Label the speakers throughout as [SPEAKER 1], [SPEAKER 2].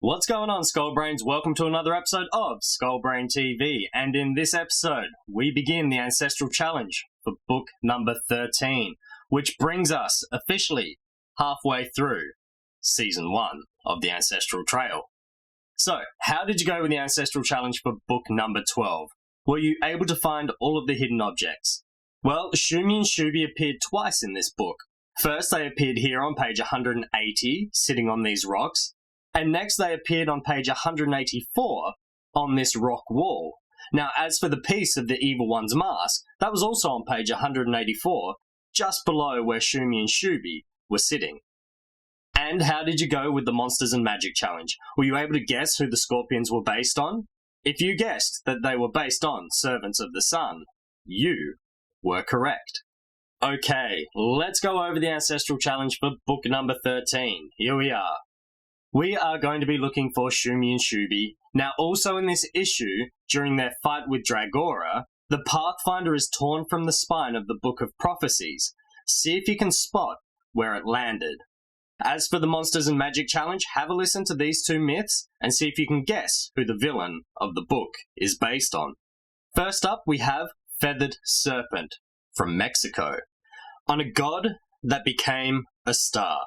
[SPEAKER 1] What's going on, Skullbrains? Welcome to another episode of Skullbrain TV, and in this episode, we begin the Ancestral Challenge for book number 13, which brings us officially halfway through Season 1 of the Ancestral Trail. So, how did you go with the Ancestral Challenge for book number 12? Were you able to find all of the hidden objects? Well, Shumi and Shubi appeared twice in this book. First, they appeared here on page 180, sitting on these rocks. And next they appeared on page 184 on this rock wall. Now, as for the piece of the Evil One's mask, that was also on page 184, just below where Shumi and Shubi were sitting. And how did you go with the Monsters and Magic Challenge? Were you able to guess who the Scorpions were based on? If you guessed that they were based on Servants of the Sun, you were correct. Okay, let's go over the Ancestral Challenge for book number 13. Here we are. We are going to be looking for Shumi and Shubi. Now, also in this issue, during their fight with Dragora, the Pathfinder is torn from the spine of the Book of Prophecies. See if you can spot where it landed. As for the Monsters and Magic Challenge, have a listen to these two myths and see if you can guess who the villain of the book is based on. First up, we have Feathered Serpent from Mexico, on a god that became a star.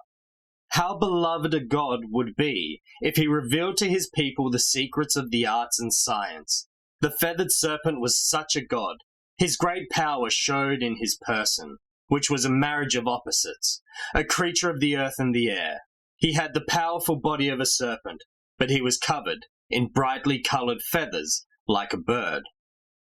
[SPEAKER 1] How beloved a god would be if he revealed to his people the secrets of the arts and science. The feathered serpent was such a god. His great power showed in his person, which was a marriage of opposites, a creature of the earth and the air. He had the powerful body of a serpent, but he was covered in brightly coloured feathers like a bird.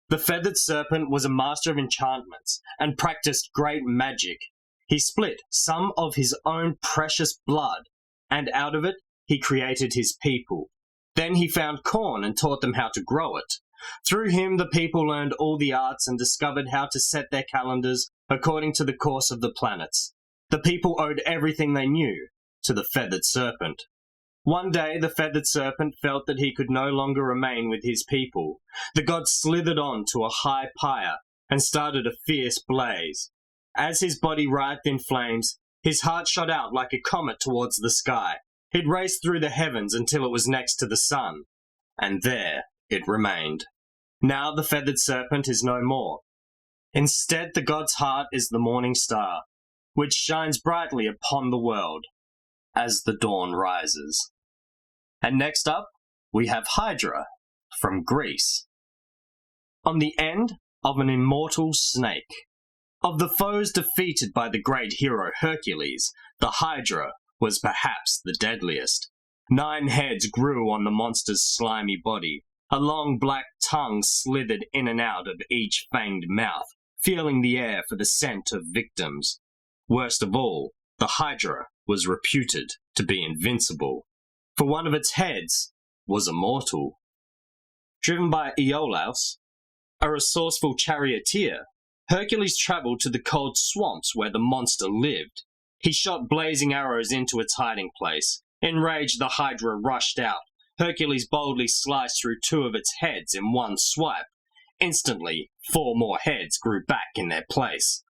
[SPEAKER 1] The feathered serpent was a master of enchantments and practiced great magic. He split some of his own precious blood, and out of it he created his people. Then he found corn and taught them how to grow it. Through him the people learned all the arts and discovered how to set their calendars according to the course of the planets. The people owed everything they knew to the feathered serpent. One day the feathered serpent felt that he could no longer remain with his people. The god slithered on to a high pyre and started a fierce blaze. As his body writhed in flames, his heart shot out like a comet towards the sky. It raced through the heavens until it was next to the sun, and there it remained. Now the feathered serpent is no more. Instead, the god's heart is the morning star, which shines brightly upon the world as the dawn rises. And next up, we have Hydra from Greece, on the end of an immortal snake. Of the foes defeated by the great hero Hercules, the Hydra was perhaps the deadliest. 9 heads grew on the monster's slimy body. A long black tongue slithered in and out of each fanged mouth, feeling the air for the scent of victims. Worst of all, the Hydra was reputed to be invincible, for one of its heads was immortal. Driven by Iolaus, a resourceful charioteer, Hercules travelled to the cold swamps where the monster lived. He shot blazing arrows into its hiding place. Enraged, the Hydra rushed out. Hercules boldly sliced through 2 of its heads in one swipe. Instantly, 4 more heads grew back in their place.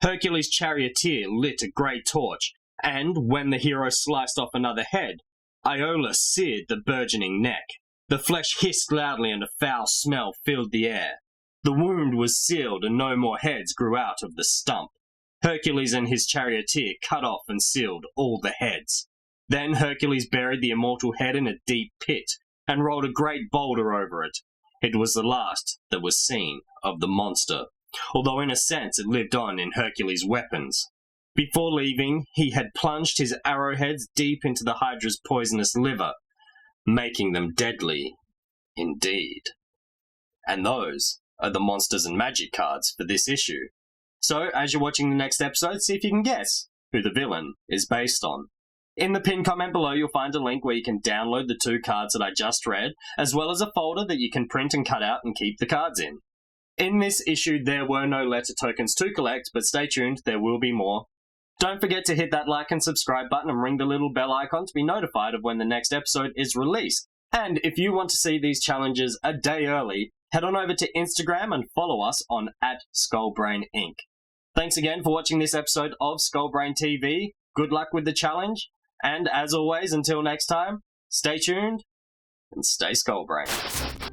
[SPEAKER 1] Hercules' charioteer lit a great torch, and when the hero sliced off another head, Iolaus seared the burgeoning neck. The flesh hissed loudly and a foul smell filled the air. The wound was sealed and no more heads grew out of the stump. Hercules and his charioteer cut off and sealed all the heads. Then Hercules buried the immortal head in a deep pit and rolled a great boulder over it. It was the last that was seen of the monster, although in a sense it lived on in Hercules' weapons. Before leaving, he had plunged his arrowheads deep into the Hydra's poisonous liver, making them deadly indeed. And those are the Monsters and Magic cards for this issue. So, as you're watching the next episode, see if you can guess who the villain is based on. In the pinned comment below, you'll find a link where you can download the 2 cards that I just read, as well as a folder that you can print and cut out and keep the cards in. In this issue, there were no letter tokens to collect, but stay tuned, there will be more. Don't forget to hit that like and subscribe button and ring the little bell icon to be notified of when the next episode is released. And if you want to see these challenges a day early, head on over to Instagram and follow us on @SkullbrainInc. Thanks again for watching this episode of Skullbrain TV. Good luck with the challenge, and as always, until next time, Stay tuned and stay skullbrained.